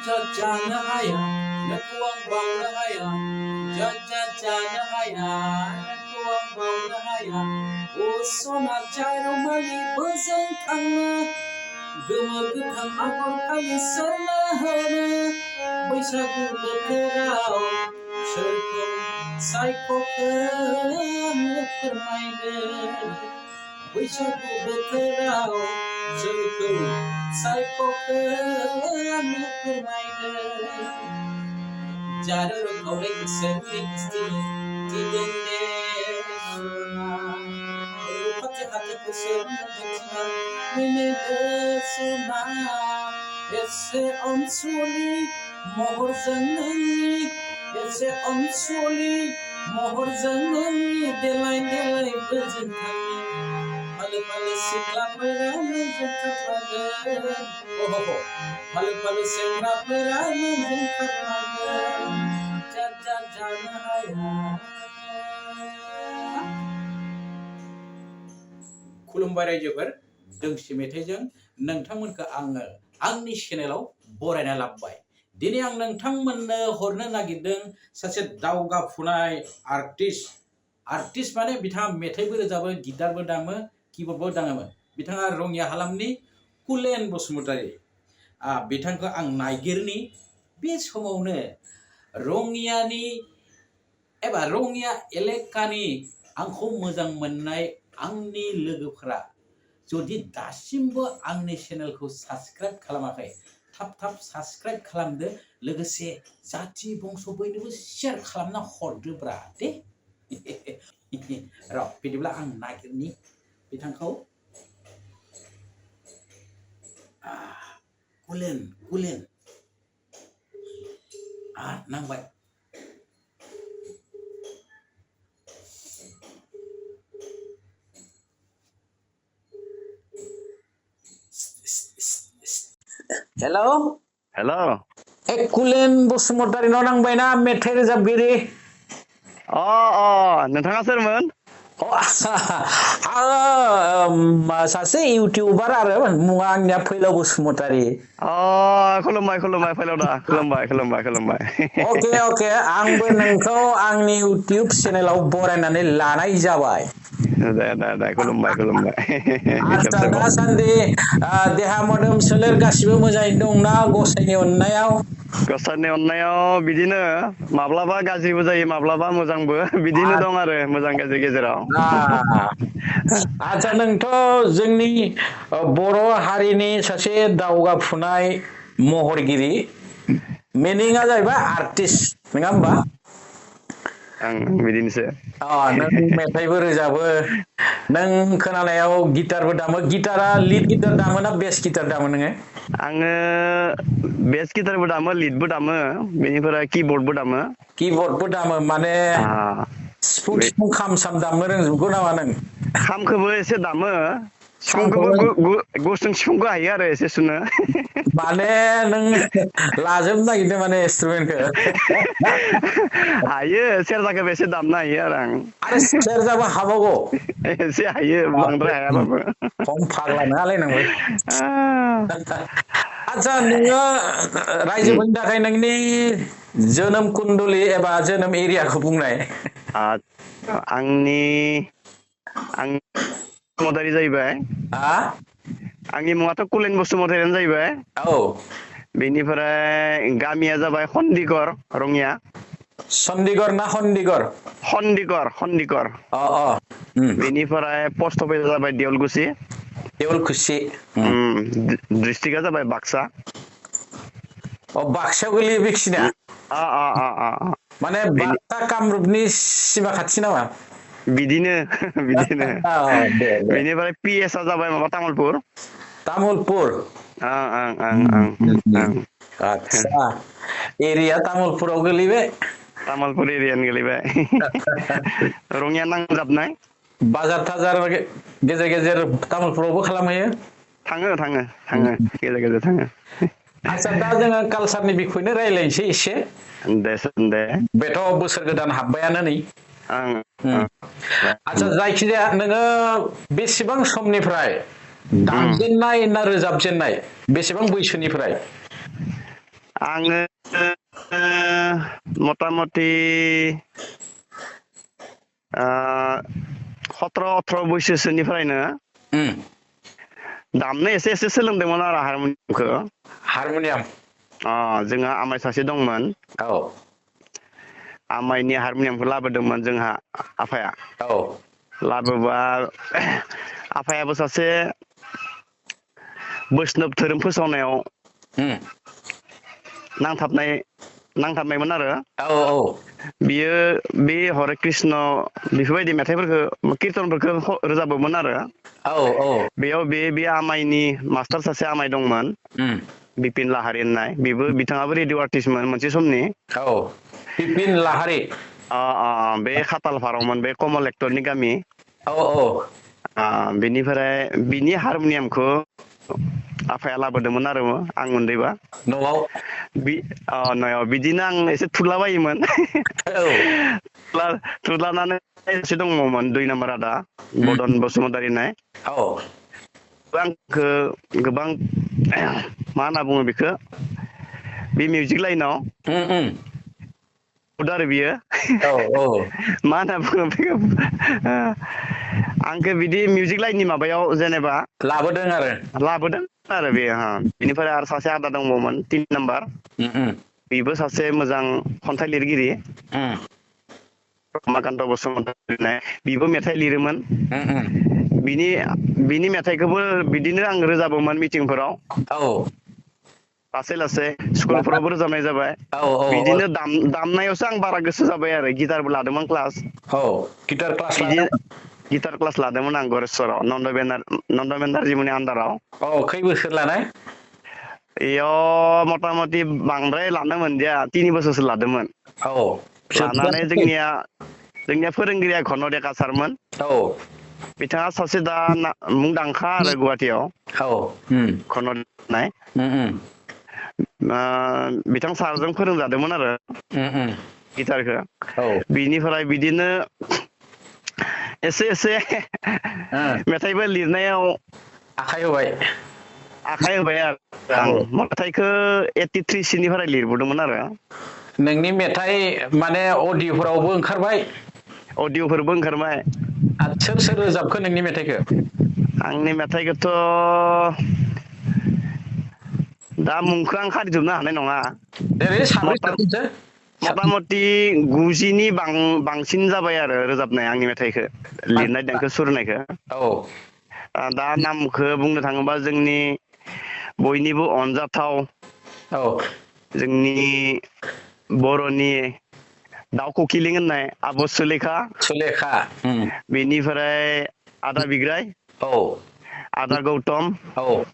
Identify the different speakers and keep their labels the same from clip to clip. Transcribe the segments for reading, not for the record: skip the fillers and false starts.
Speaker 1: जानो हाया नोंखौ आं बावनो हाया जानो हाया नोंखौ आं बावनो हाया अ सना जारौमालि बोजों थांनो गोमो गोथां आगर फालि सोरनो होनो बैसागु बोथोराव सोरखौ सायख'खो आंनो फोरमायदो बैसागु बोथोराव सोरखौ सायख'खो आंनो फोरमायदो जानो रोंखावनाय गोसोनि मिस्थिनि दिदोंदे सना रुपाथि हाथाइखौ सोरनो दिन्थिना मिनिदो सना एसे अनसुलि महरजों नोंनि एसे अनसुलि महरजों नोंनि देलाय देलाय बोजों थांनि फालो फालो सिख्लाफोरा नोंजों खारफागोन फालो फालो सेंग्राफोरा नोंजों खारफागोन जानो हाया खुलुमबाय रायजोफोर दोंसे मेथाइजों नोंथांमोनखौ आङो आंनि चेनेलाव बरायना लाबोबाय दिनै आं नोंथांमोननो हरनो नागिरदों सासे दावगाफुनाय आर्टिस्ट माने बिथाङा मेथाइबो रोजाबो गिटारबो दामो कीबर्डबो दामोमोन बिथाङा रङिया हालामनि कुलेन बसुमतारी बिथांखौ आं नायगिरनि बे समावनो रङियानि एबा रङिया एलेकानि आंखौ मोजां मोननाय आंनि लोगोफोरा जुदि दासिमबो आंनि चेनेलखौ साबस्क्राइब खालामाखै थाब थाब साबस्क्राइब खालामदो लोगोसे जाथि बंस' बयनोबो शेयार खालामना हरदोब्रा दे र' बिदिब्ला आं नागिरनि बिथांखौ कुलेन नांबाय हेलो कुलेन बसुमतारीनाव नांबायना मेथाइ रोजाबगिरि
Speaker 2: नोंथाङा सोरमोन
Speaker 1: आङो सासे इउटिउबार आरो मुङा आंनिया फैलाव बसुमतारी
Speaker 2: खुलुमबाय फैलाव दा खुलुमबाय
Speaker 1: अके आंबो नोंखौ आंनि इउटिउब चेनेलाव बरायनानै लानाय जाबाय
Speaker 2: दे खुलुमबाय
Speaker 1: आच्छा दासान्दि देहा मोदोम सोलेर गासिबो मोजाङैनो दंना गसाइनि अननायाव
Speaker 2: गसाइनि अननायाव बिदिनो माब्लाबा गाज्रिबो जायो माब्लाबा मोजांबो बिदिनो दं आरो मोजां गाज्रि गेजेराव
Speaker 1: आच्छा नोंथ' जोंनि बर' हारिनि सासे दावगाफुनाय महरगिरि मिनिंआ जाहैबाय आर्टिस्ट नङा होमबा
Speaker 2: बिदिनोसै
Speaker 1: नों मेथाइबो रोजाबो नों खोनानायाव गिटारबो दामो गिटारा लिड गिटार दामो ना बेस गिटार दामो नोङो
Speaker 2: आङो बेस गिटारबो दामो लिडबो दामो बेनिफ्राय
Speaker 1: कीबर्डबो दामो माने सिफुं खाम साम दामनो रोंजोबगौ नामा नों
Speaker 2: खामखौबो एसे दामो सिफुंखौबो
Speaker 1: खामखौबो
Speaker 2: गुसुं सिफुंखौ हायो आरो एसे सुनो
Speaker 1: माने नों लाजोबनो नागिरदों माने इंस्ट्रुमेन्टखौ
Speaker 2: हायो सेरजाखौबो एसे दामनो हायो
Speaker 1: आरो सेरजाबो हाबावगौ
Speaker 2: एसे हायो बांद्राय हायाबाबो
Speaker 1: खम फाग्ला नङालै नोंबो आच्छा नोङो रायजोफोरनि थाखाय नोंनि जोनोम कुन्दलि एबा जोनोम एरियाखौ बुंनाय
Speaker 2: आंनि बसुमतारी जाहैबाय आंनि मुङाथ' कुलेन बसुमतारीयानो जाहैबाय बेनिफ्राय गामिया जाबाय खन्दिगर रङिया
Speaker 1: चन्दिगर ना खन्दिगर
Speaker 2: खन्दिगर बेनिफ्राय पस्ट अफिस जाबाय देवलकुसि डिस्ट्रिक्टआ जाबाय बाक्सा
Speaker 1: बाक्सायाव गोलैयो बेखिनिया माने बाक्सा कामरुपनि सिमा खाथि नामा
Speaker 2: बिदिनो बेनिफ्राय पिएसआ जाबाय माबा तामुलपुर
Speaker 1: आच्छा एरिया तामुलपुराव गोलैबाय
Speaker 2: तामुलपुर एरियानो गोलैबाय रङिया नांजाबनाय
Speaker 1: बाजार थाजार गेजेर गेजेर तामुलपुरावबो खालामहैयो
Speaker 2: थाङो गेजेर गेजेर थाङो
Speaker 1: आच्छा दा जोङो कालसारनि बिखयनो रायलायनोसै एसे
Speaker 2: दे
Speaker 1: बेथ' बोसोर गोदान हाबबायानो नै आच्छा जायखिजाया नोङो बेसेबां समनिफ्राय दामजेननाय ना रोजाबजेननाय बेसेबां बैसोनिफ्राय
Speaker 2: आङो मथा मथि 17-18 बैसोसोनिफ्रायनो दामनो एसे एसे सोलोंदोंमोन आरो हारमनियामखौ।
Speaker 1: हारमनियाम
Speaker 2: जोंहा आमाइ सासे दंमोन।
Speaker 1: औ
Speaker 2: आमाइनि हारमनियामखौ लाबोदोंमोन जोंहा आफाया।
Speaker 1: औ
Speaker 2: लाबोबा आफायाबो सासे बैष्णब धोरोम फोसावनायाव नांथाबनायमोन आरो।
Speaker 1: औ औ
Speaker 2: बियो बे हरे कृष्ण बेफोरबायदि मेथाइफोरखौ किर्तनफोरखौ रोजाबोमोन आरो।
Speaker 1: औ औ
Speaker 2: बेयाव बे आमाइनि मास्टार सासे आमाइ दंमोन बिपिन लाहारि होननाय। बिथाङाबो रेडिअ आर्टिस्टमोन मोनसे समनि।
Speaker 1: औ बिपिन लाहारि
Speaker 2: बे खातालफारावमोन बे कमल एक्टरनि गामि।
Speaker 1: औ औ
Speaker 2: बिनिफ्राय बिनि हारमनियामखौ आफाया लाबोदोंमोन आरो आं उन्दैबा।
Speaker 1: न'आव
Speaker 2: न'आव बिदिनो आं एसे थुलाबायोमोन।
Speaker 1: औ
Speaker 2: थुदलानानै एसे दङमोन 2 नाम्बार आदा बदन बसुमतारी होननाय।
Speaker 1: औ
Speaker 2: आंखौ गोबां मा होनना बुङो बेखौ बे मिउजिक लाइनाव आरो बियो
Speaker 1: औ औ
Speaker 2: मा होनना बुङो बेखौ आंखौ बिदि मिउजिक लाइननि माबायाव जेनेबा
Speaker 1: लाबोदों आरो
Speaker 2: लाबोदों आरो बेयो। बिनिफ्राय आरो सासे आदा दंबावोमोन 3 नाम्बार। बेबो सासे मोजां खन्थाइ लिरगिरि। रमाकान्त बसुमतारी होननाय बिबो मेथाइ लिरोमोन। बिनि मेथाइखौबो बिदिनो आं रोजाबोमोन मिटिंफोराव।
Speaker 1: औ
Speaker 2: लासै लासै स्कुलफोरावबो रोजाबनाय जाबाय।
Speaker 1: औ
Speaker 2: बिदिनो दामनायावसो आं बारा गोसो जाबाय आरो। गिटारबो लादोंमोन क्लास।
Speaker 1: औ गिटार क्लास
Speaker 2: बिदि
Speaker 1: लादों।
Speaker 2: गिटार क्लास लादोंमोन आं गरेस्वराव नन्द बेनार्जिमोननि आन्दाराव।
Speaker 1: औ खै बोसोर लानाय?
Speaker 2: बेयाव मथा मथि बांद्राय लानो मोनदिया 3 बोसोरसो लादोंमोन।
Speaker 1: औ
Speaker 2: लानानै
Speaker 1: जोबथारनाय
Speaker 2: जोंनिया फोरोंगिरिया घन देका सारमोन।
Speaker 1: औ
Speaker 2: बिथाङा सासे दा मुंदांखा आरो गुवाहाटियाव
Speaker 1: औ
Speaker 2: बिथां सारजों फोरोंजादोंमोन आरो गिटारखौ।
Speaker 1: औ
Speaker 2: बिनिफ्राय बिदिनो एसे एसे मेथाइबो लिरनायाव
Speaker 1: आखाइ होबाय।
Speaker 2: आखाइ होबाय आरो आं
Speaker 1: औ
Speaker 2: मेथाइखौ 83 सोनिफ्राय लिरबोदोंमोन आरो।
Speaker 1: नोंनि मेथाइ माने अडिय'फोरावबो ओंखारबाय।
Speaker 2: अडिअ'फोरबो ओंखारबाय।
Speaker 1: आरो सोर सोर रोजाबखो नोंनि मेथाइखौ?
Speaker 2: आंनि मेथाइखौथ' दा मुंखौ आं खारिजोबनो हानाय नङा।
Speaker 1: ओरै साब्रै साथामसो
Speaker 2: मथा मथि 90नि बांसिन जाबाय आरो रोजाबनाय आंनि मेथाइखौ लिरनाय
Speaker 1: मानसिफ्रा
Speaker 2: देंखो सुरनायखौ।
Speaker 1: औ
Speaker 2: दा नामखौ बुंनो थाङोबा जोंनि बयनिबो अनजाथाव
Speaker 1: औ
Speaker 2: जोंनि बर'नि दाउ खौकिलिं होननाय आब' सुलेखा।
Speaker 1: सुलेखा
Speaker 2: बेनिफ्राय आदा बिग्राय,
Speaker 1: औ
Speaker 2: आदा गौतम,
Speaker 1: औ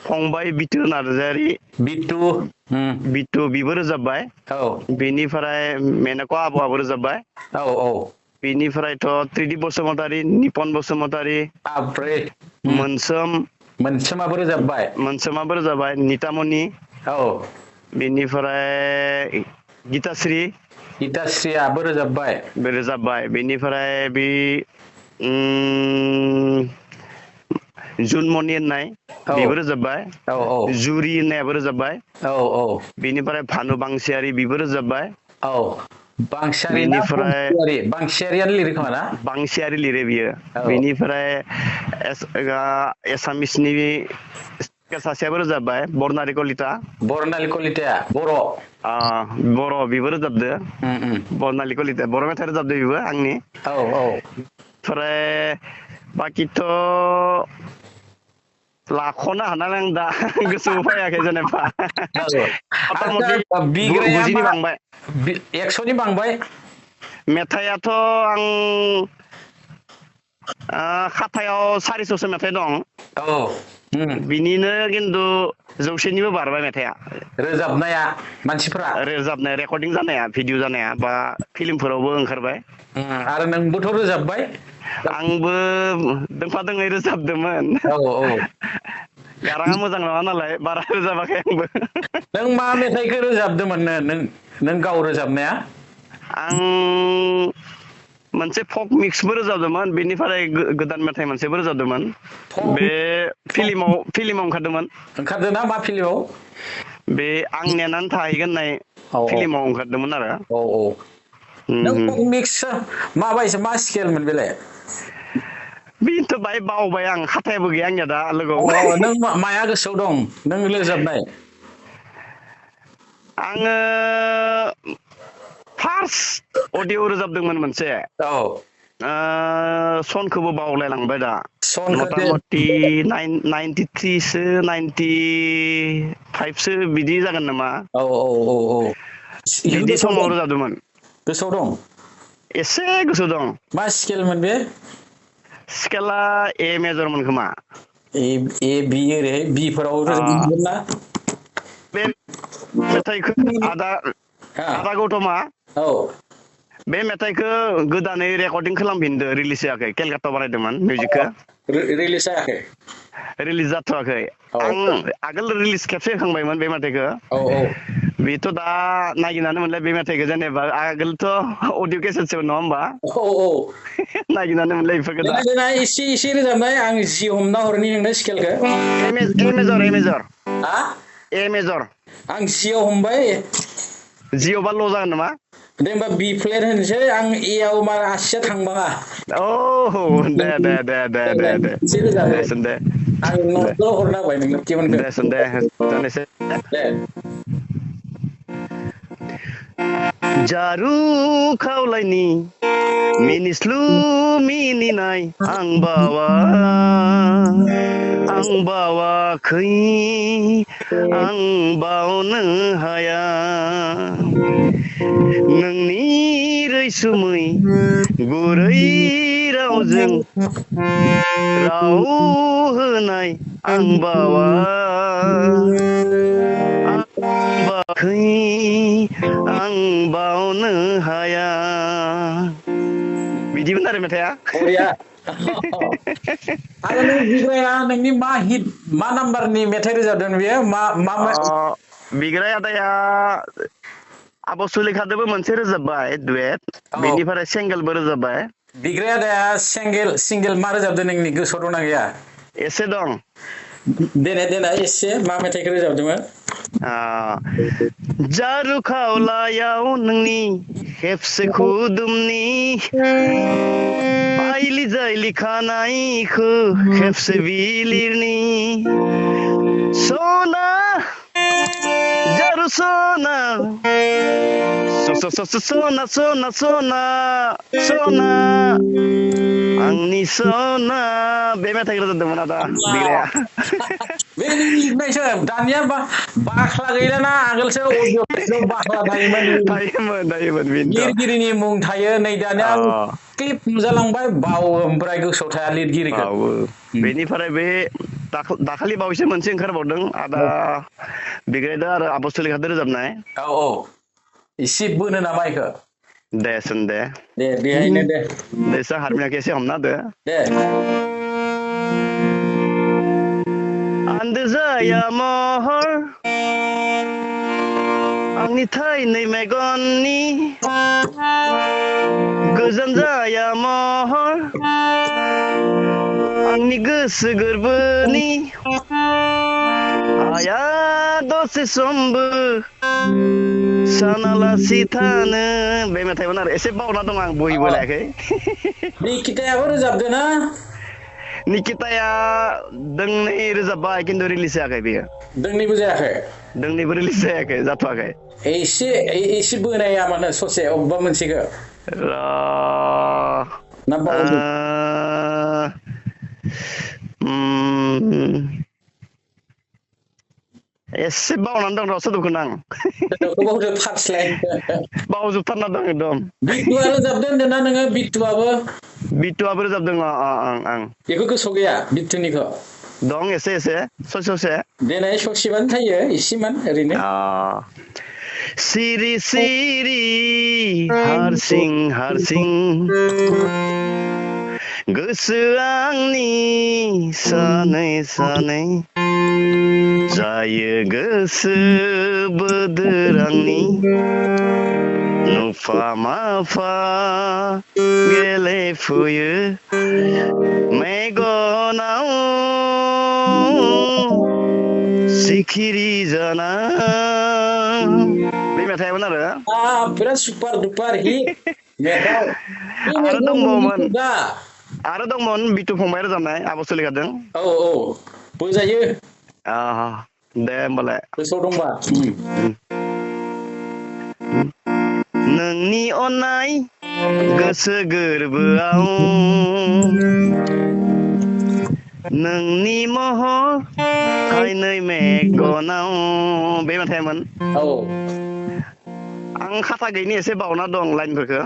Speaker 2: फंबाय बिथु नार्जारि,
Speaker 1: बिटु
Speaker 2: बिटु बिबो रोजाबबाय।
Speaker 1: औ
Speaker 2: बेनिफ्राय मेन'का आब'आबो रोजाबबाय।
Speaker 1: औ औ
Speaker 2: बेनिफ्रायथ' त्रिदिप बसुमतारी, निपन बसुमतारी,
Speaker 1: बाब्रे मोनसोमाबो रोजाबबाय
Speaker 2: मोनसोमाबो रोजाबबाय, नितामनि,
Speaker 1: औ
Speaker 2: बेनिफ्राय गितास्रि
Speaker 1: गितास्रियाबो रोजाबबाय।
Speaker 2: बे रोजाबबाय। बेनिफ्राय बे जुनमनि होननाय
Speaker 1: औ
Speaker 2: बेबो रोजाबबाय।
Speaker 1: औ
Speaker 2: जुरि होननायाबो रोजाबबाय।
Speaker 1: औ औ
Speaker 2: बेनिफ्राय भानु बांसियारि बिबो रोजाबबाय।
Speaker 1: औ बांसियारि ना
Speaker 2: बेनिफ्राय
Speaker 1: बंसियारि? बांसियारियानो लिरो खोमा ना?
Speaker 2: बांसियारि लिरो बियो।
Speaker 1: औ
Speaker 2: बेनिफ्राय एसामिसनि सासेयाबो रोजाबबाय बरनारि कलिता।
Speaker 1: बरनालि कलिताया बर'?
Speaker 2: बर' बिबो रोजाबदो। बरनालि कलिता बर' मेथाइ रोजाबदो बेबो आंनि।
Speaker 1: औ औ
Speaker 2: ओमफ्राय बाखिथ' लाख'नो हानानै आं दा गोसोआव फैयाखै जेनेबा मथा मथि
Speaker 1: आदसा बिग्राया
Speaker 2: 90नि
Speaker 1: मा
Speaker 2: बांबाय।
Speaker 1: 100नि बांबाय?
Speaker 2: मेथाइआथ' आं खाथायाव 400सो मेथाइ दं।
Speaker 1: औ
Speaker 2: बिनिनो खिन्थु 100निबो बारबाय मेथाइआ।
Speaker 1: रोजाबनाया मानसिफोरा
Speaker 2: रोजाबनाय रेकर्डिं जानाया भिडिअ जानाया बा फिल्मफोरावबो ओंखारबाय।
Speaker 1: आरो नोंबोथ' रोजाबबाय?
Speaker 2: आंबो दोंफा दोङै रोजाबदोंमोन।
Speaker 1: औ औ
Speaker 2: गाराङा मोजां नङा नालाय बारा रोजाबाखै आंबो।
Speaker 1: नों मा मेथाइखौ रोजाबदोंमोननो नों गाव रोजाबनाया?
Speaker 2: आं मोनसे फक मिक्सबो रोजाबदोंमोन। बेनिफ्राय गोदान मेथाइ मोनसेबो रोजाबदोंमोन।
Speaker 1: फक
Speaker 2: बे फिल्माव ओंखारदोंमोन।
Speaker 1: ओंखारदों ना मा फिल्माव?
Speaker 2: बे आं नेनानै थाहैगोन होननाय फिल्माव ओंखारदोंमोन आरो
Speaker 1: औ नों मिक्स माबायसो मा स्केलमोन बेलाय
Speaker 2: बेनोथ' बाय बावबाय आं खाथायाबो गैया आंनिया दा लोगोआव
Speaker 1: नों माया गोसोआव दं नों रोजाबनाय
Speaker 2: आङो फार्स्ट अडिअ रोजाबदोंमोन मोनसे सनखौबो बावलायलांबाय दा मथा मथि 93सो 95सो बिदि जागोन नामा
Speaker 1: औ
Speaker 2: बिदि समाव रोजाबदोंमोन
Speaker 1: गोसोआव दं
Speaker 2: एसे गोसोआव दं
Speaker 1: मा स्केलमोन बे
Speaker 2: स्केला ए मेजरमोन खोमा
Speaker 1: ए बि ओरैहाय बिफोराव रोजाबनो ना
Speaker 2: बे मेथाइखौ आदा गौतमा
Speaker 1: औ
Speaker 2: बे मेथाइखौ गोदानै रेकर्डिं खालामफिनदो रिलिज जायाखै केलकातायाव बानायदोंमोन मिउजिकखौ
Speaker 1: रिलिज जायाखै
Speaker 2: रिलिज जाथ'वाखै आं आगोल रिलिज खेबसे होखांबायमोन बे मेथाइखौ बेथ' दा नागिरनानै मोनलाय बे मेथाइखौ जेनेबा आगोलथ' अडिअ केसेटसो नङा होमबा नागिरनानै मोनलाय बेफोरखौ दा
Speaker 1: एसे रोजाबनाय आं जि हमना हरनि नोंनो स्केलखौ
Speaker 2: ए मेजर
Speaker 1: आं जियाव हमबाय
Speaker 2: जिअ'बा ल' जागोन नामा
Speaker 1: दे होनबा बि फ्लेट होनसै आं ए आव मा आसिया थांबाङा
Speaker 2: औ दे
Speaker 1: एसे रोजाबो
Speaker 2: देसोन दे
Speaker 1: आं नटल' हरना होबाय नोंनो टिउनखौ
Speaker 2: देसोन दे जानोसै
Speaker 1: दे
Speaker 2: जारु खावलायनि मिनिस्लु मिनिनाय आं बावाखै आं बावनो हाया नोंनि रैसुमै गुरै रावजों राव होनाय आं बावाखै आं बावनो हाया बिदिमोन आरो मेथाइआ
Speaker 1: आरो नों बिग्राया नोंनि मा हिट मा नाम्बारनि मेथाइ रोजाबदों बेयो मा
Speaker 2: बिग्राय आदाया आब' सुलेखादोबो मोनसे रोजाबबाय दुवेट बेनिफ्राय सिंगेलबो रोजाबबाय
Speaker 1: बिग्राय आदाया सिंगेल मा रोजाबदों नोंनि गोसोआव दंना गैया
Speaker 2: एसे दं
Speaker 1: देनाय एसे मा मेथाइखौ रोजाबदोंमोन
Speaker 2: जारु खावलायाव नोंनि खेबसे खुदुमनि आइलि जाइलि खानायखौ खेबसे बिलिरनि सना जारु सना सना सना सना सना आंनि सना बे मेथाइखौ रोजाबदोंमोन आदा बिग्राया
Speaker 1: बे नों लिरनायसो दानिया बाख्ला गैलाना आगोलसो अडिअ केसेटआव बाख्ला थायोमोन लिरगिरिनि मुं थायो नै दानिया क्लिप नुजालांबाय बावो ओमफ्राय गोसोआव थाया लिरगिरिखौ
Speaker 2: बेनिफ्राय बे दाखालि बावैसो मोनसे ओंखारबावदों आदा बिग्रायदो आरो आब' सुलेखादो रोजाबनाय
Speaker 1: एसे बोनो नामा इखो
Speaker 2: दे सोन दे
Speaker 1: बेहायनो दे
Speaker 2: एसे हारमोनियाखौ एसे हमना होदो
Speaker 1: दे
Speaker 2: आन्दो जाया महर आंनि थैनै मेगननि गोजान जाया महर आंनि गोसो गोरबोनि आया दसे समबो सानालासि थानो बे मेथाइमोन आरो एसे बावना दं आं बहिबो लायाखै
Speaker 1: निकितायाबो रोजाबदो ना
Speaker 2: निकिताया दोंनै रोजाबबाय खिन्थु रिलिज जायाखै बेयो दोंनैबो रिलिज जायाखै जाथ'वाखै
Speaker 1: एसे बोनाया मानो ससे अबेबा मोनसेखौ ना बावदों
Speaker 2: एसे बावनानै दं र' सोदोबखौनो आं बावजोबथारना दं एकदम
Speaker 1: बिट्टुआ रोजाबदों होनदों ना नोङो
Speaker 2: बिट्टुआबो रोजाबदों आं
Speaker 1: बेखौ गोसोआव गैया बिट्टुनिखौ
Speaker 2: दं एसे ससे
Speaker 1: देनाय ससेबानो थायो एसेमान ओरैनो
Speaker 2: सिरि सिरि हारसिं हारसिं गोसो आंनि सानै सानै जायो गोसो बोदोर आंनि नुफा माफा गेलेफुयो मेगनाव सिखिरि जाना बे मेथाइमोन
Speaker 1: बिराद सुपार दुपार हिट मेथाइ बे
Speaker 2: आरो
Speaker 1: मेथाइआ
Speaker 2: दंबावोमोन
Speaker 1: नोंनिसो दा
Speaker 2: आरो दंमोन बिटु फंबाय रोजाबनाय आब' सुलेखाजों
Speaker 1: औ बोजायो
Speaker 2: दे होमबालाय
Speaker 1: गोसोआव दंबा
Speaker 2: नोंनि अननाय गोसो गोरबोआव नोंनि महर फायनै मेगनाव बे मेथाइमोन
Speaker 1: औ
Speaker 2: आं खाथा गैयिनि एसे बावना दं लाइनफोरखौ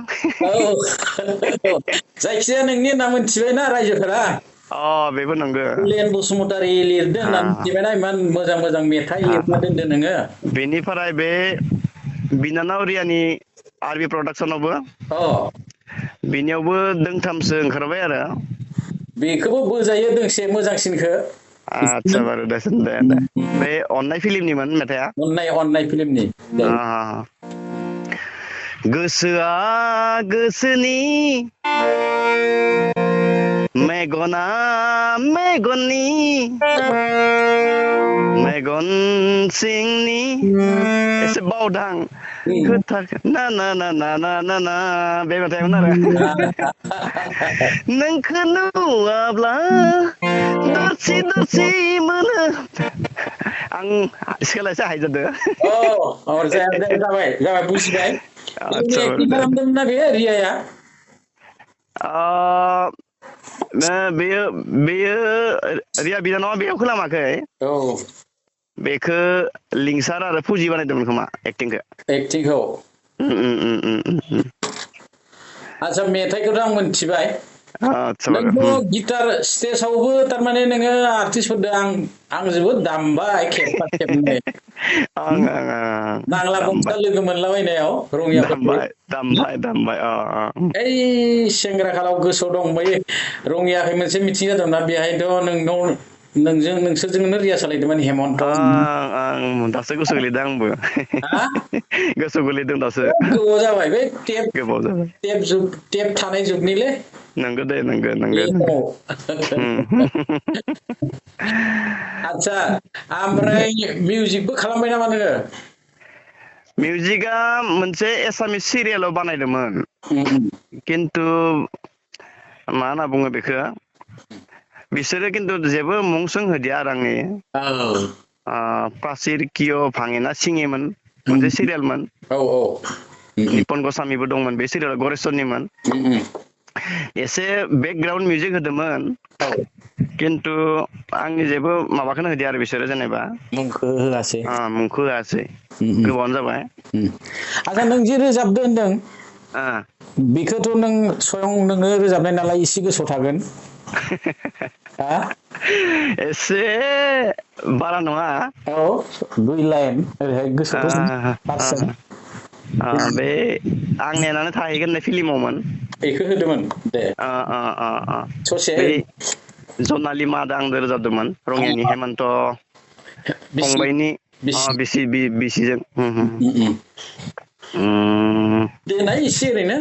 Speaker 1: जायखिजाया नोंनि होनना मोनथिबायना रायजोफोरा
Speaker 2: बेबो नंगौ
Speaker 1: कुलेन बसुमतारी लिरदों होनना मिथिबायना इमान मोजां मोजां मेथाइ लिरना दोनदों नोङो
Speaker 2: बेनिफ्राय बे बिनानाव रियानि आरबि प्रडाक्सनावबो बिनियावबो दोंथामसो ओंखारबाय आरो
Speaker 1: बेखौबो बोजायो दोंसे मोजांसिनखौ
Speaker 2: आदसा बारु दे बे अननाय फिल्मनिमोन मेथाइआ
Speaker 1: अननाय फिल्मनि
Speaker 2: गोसोआ गोसोनि मेगना मेगननि मेगन सिंनि एसे बावदां खोथा ना ना ना ना ना ना ना बे मेथाइमोन आरो नोंखौ नुवाब्ला दरसि दरसि मोनो आं सोलायसो हायजोदो
Speaker 1: जाबाय बुजिबाय
Speaker 2: आदसा
Speaker 1: एक्टिं खालामदोंमोन ना बे रियाया
Speaker 2: बेयो बेयो रिया बिनानावा बेयाव खालामाखै बेखौ लिंसार आरो फुजि बानायदोंमोन खोमा
Speaker 1: एक्टिंखौ आदसा मेथाइखौथ' आं मोनथिबाय नोंथ' गिटार स्टेजावबो थारमाने नोङो आर्टिस्टफोरदो आं जोबोद दामबाय खेबफा खेबनै नांला बंसा लोगो मोनलाबायनायाव रङियाफोरखौ
Speaker 2: दामबाय
Speaker 1: ओइ सेंग्राखालाव गोसोआव दं बै रङियाखै मोनसे मिथिं जादोंना बेहायथ' नोंसोरजोंनो रियासा लायदोंमोन हेमन्त
Speaker 2: दासो गोसो गोलैदों आंबो गोसो गोलैदों दासो
Speaker 1: गोबाव जाबाय बै
Speaker 2: गोबाव जाबाय
Speaker 1: टेप थानाय जुगनिलै
Speaker 2: नंगौ दे नंगौ
Speaker 1: आदसा ओमफ्राय मिउजिकबो खालामबाय नामा नोङो
Speaker 2: मिउजिकआ मोनसे एसामिस सिरियालाव बानायदोंमोन खिन्थु मा होनना बुङो बेखौ बिसोरो खिन्थु जेबो मुं सों होदिया आरो आंनि पासिर किय भाङेना सिङिमोन मोनसे सिरियालमोन निपन गस्वामिबो दंमोन बे सिरियाल गरेस्वरनिमोन एसे बेकग्राउन्ड मिउजिक होदोंमोन खिन्थु आंनि जेबो माबाखौनो होदिया आरो बिसोरो जेनेबा
Speaker 1: मुंखौ होआसै
Speaker 2: गोबावानो जाबाय
Speaker 1: आदसा नों जि रोजाबदो होनदों बेखौथ' नों स्वयं नोंनो रोजाबनाय नालाय एसे गोसोआव थागोन
Speaker 2: एसे बारा नङा
Speaker 1: 2 लाइन ओरैहाय गोसोआव
Speaker 2: बे आं नेनानै थाहैगोन होननाय फिल्मावमोन
Speaker 1: बेखौ होदोंमोन दे ससे
Speaker 2: बै जनालि मादा आंजों रोजाबदोंमोन रङियानि हेमन्त फंबाइनि बिसिजों
Speaker 1: देनाय एसे ओरैनो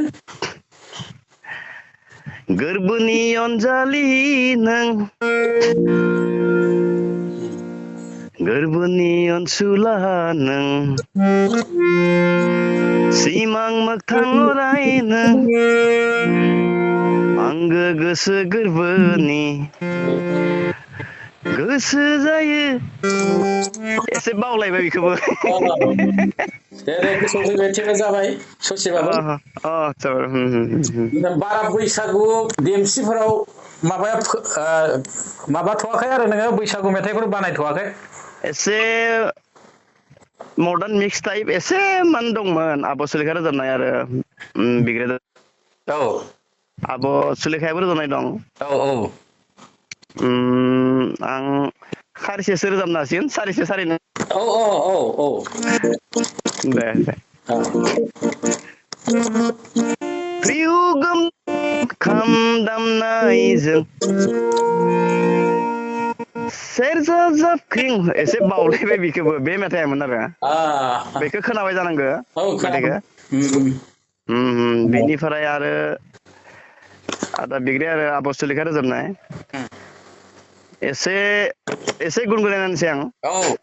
Speaker 2: गोरबोनि अनजालि नों गोरबोनि अनसुला नों सिमां मोगथां अराय नों आंगो गोसो गोरबोनि गोसो जायो एसे बावलायबाय बेखौबो
Speaker 1: दे गोसोआव फैबाय थिगानो जाबाय ससेबाबो बारा बैसागु देमसिफोराव माबाथ'वाखै आरो नोङो बैसागु मेथाइफोर बानायथ'वाखै
Speaker 2: एसे मदार्न मिक्स टाइप एसे मान दंमोन आब' सुलेखा रोजाबनाय आरो बिग्राय आब' सुलेखायाबो रोजाबनाय दं आं खारिसेसो रोजाबनो हासिगोन सारिसे सारिनै दे प्रियगम खाम दामनायजों सेरजा जाबख्रिं एसे बावलायबाय बेखौबो बे मेथाइमोन आरो बेखौ खोनाबाय जानांगौ मेथाइखौ बेनिफ्राय आरो आदा बिग्राय आरो आब' सुलेखा रोजाबनाय एसे एसे गुनगुनायनानैसै आं
Speaker 1: औ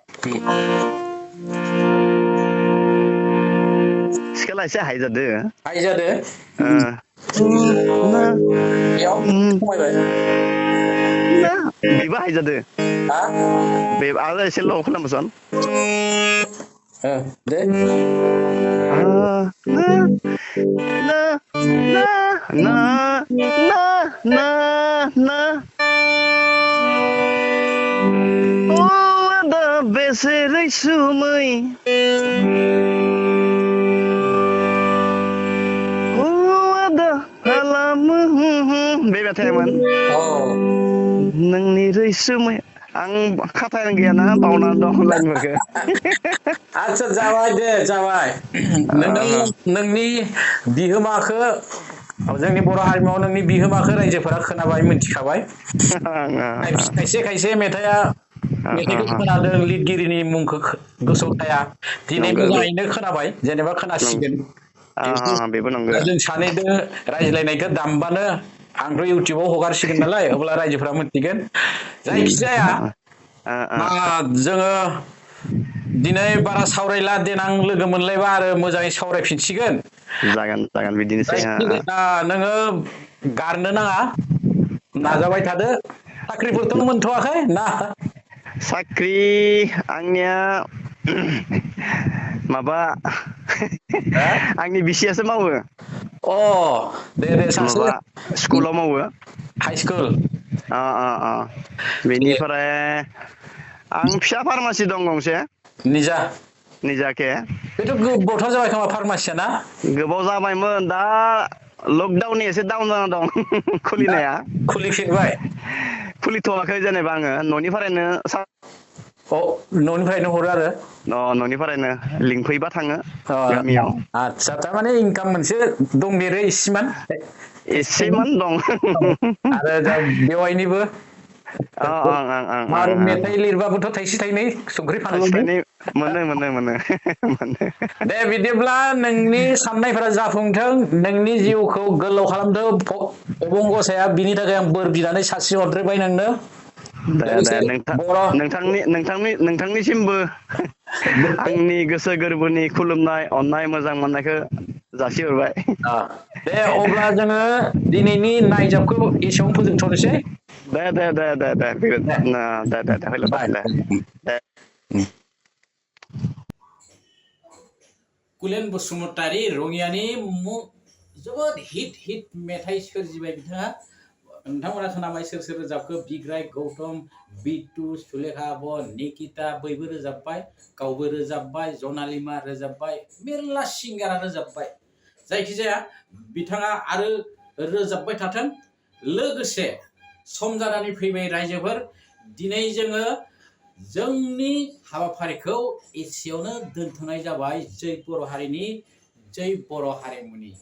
Speaker 2: स्केला एसे हाइ जादो
Speaker 1: हाइ जादो
Speaker 2: ना
Speaker 1: बेयाव खमायबाय
Speaker 2: ना बेबो हाइ जादो
Speaker 1: हा
Speaker 2: बे आरो एसे ल' खालामसन
Speaker 1: दे
Speaker 2: ना ना ना ना ना ना oh ada बेसे रैसुमै ada halamu बे मेथाइमोन नोंनि रैसुमै आं खाथायानो गैयाना बावना दं लाइनफोरखौ
Speaker 1: आच्छा जाबाय दे जाबाय नोंनि बिहोमाखौ जोंनि बर' हारिमुआव नोंनि बिहोमाखौ रायजोफोरा खोनाबाय मिथिखाबाय खायसे खायसे मेथाइखौ खोनादों लिरगिरिनि मुंखौ गोसोआव थाया दिनै
Speaker 2: नंगौ
Speaker 1: मोजाङैनो खोनाबाय जेनेबा खोनासिगोन
Speaker 2: बेबो नंगौ
Speaker 1: दा जों सानैजों रायज्लायनायखौ दामबानो आंथ' इउटुबाव हगारसिगोन नालाय अब्ला रायजोफोरा मिथिगोन जायखिजाया जोङो दिनै बारा सावरायला देनां लोगो मोनलायबा आरो मोजाङै सावरायफिनसिगोन
Speaker 2: जागोन जागोन बिदिनोसै
Speaker 1: नोङो गारनो नाङा नाजाबाय थादो साख्रिफोरथ' मोनथ'वाखै ना
Speaker 2: साख्रि आंनिया माबा आंनि बिसियासो मावो
Speaker 1: अ दे सासे
Speaker 2: माबा स्कुलाव मावो
Speaker 1: हाइ स्कुल
Speaker 2: बेनिफ्राय आं फिसा फार्मासि दं गंसे
Speaker 1: निजा
Speaker 2: निजाके
Speaker 1: बेथ' गोबावथार जाबाय खोमा फार्मासिया ना
Speaker 2: गोबाव जाबायमोन दा लकडाउननि एसे डाउन जाना दं
Speaker 1: दा
Speaker 2: खुलिनाया
Speaker 1: खुलिफिनबाय
Speaker 2: खुलिथ'वाखै जेनेबा आङो न'निफ्रायनो
Speaker 1: अ न'निफ्रायनो हरो आरो
Speaker 2: न'निफ्रायनो लिंफैबा थाङो गामियाव
Speaker 1: आदसा थारमाने इनकाम मोनसे दंदेरो इसेमान
Speaker 2: एसेमान दं
Speaker 1: आरो दा बेवाइनिबो आरो मेथाइ लिरबाबोथ' थाइसे थाइनै संख्रि फानलुनि
Speaker 2: मोनो
Speaker 1: दे बिदिब्ला नोंनि साननायफोरा जाफुंथों नोंनि जिउखौ गोलाव खालामथों अबं गसाया बिनि थाखाय आं बोर बिनानै सारस्रि हरद्रोबाय नोंनो
Speaker 2: दे नोंथांनिसिमबो आंनि गोसो गोरबोनि खुलुमनाय अननाय मोजां मोननायखौ जासिहरबाय
Speaker 1: दे अब्ला जोङो दिनैनि नायजाबखौ एसेयावनो फोजोबथ'नोसै
Speaker 2: दे
Speaker 1: कुलेन बसुमतारी रङियानि जोबोद हिट मेथाइ सोरजिबाय बिथाङा नोंथांमोना खोनाबाय सोर सोर रोजाबखो बिग्राय गौतम बिटु सुलेखा बर निकिता बयबो रोजाबबाय गावबो रोजाबबाय जनालिमा रोजाबबाय मेरला सिंगारा रोजाबबाय जायखिजाया बिथाङा आरो रोजाबबाय थाथों लोगोसे सम जानानै फैबाय रायजोफोर दिनै जोङो जोंनि हाबाफारिखौ एसेयावनो दोनथ'नाय जाबाय जै बर' हारिनि जै बर' हारिमुनि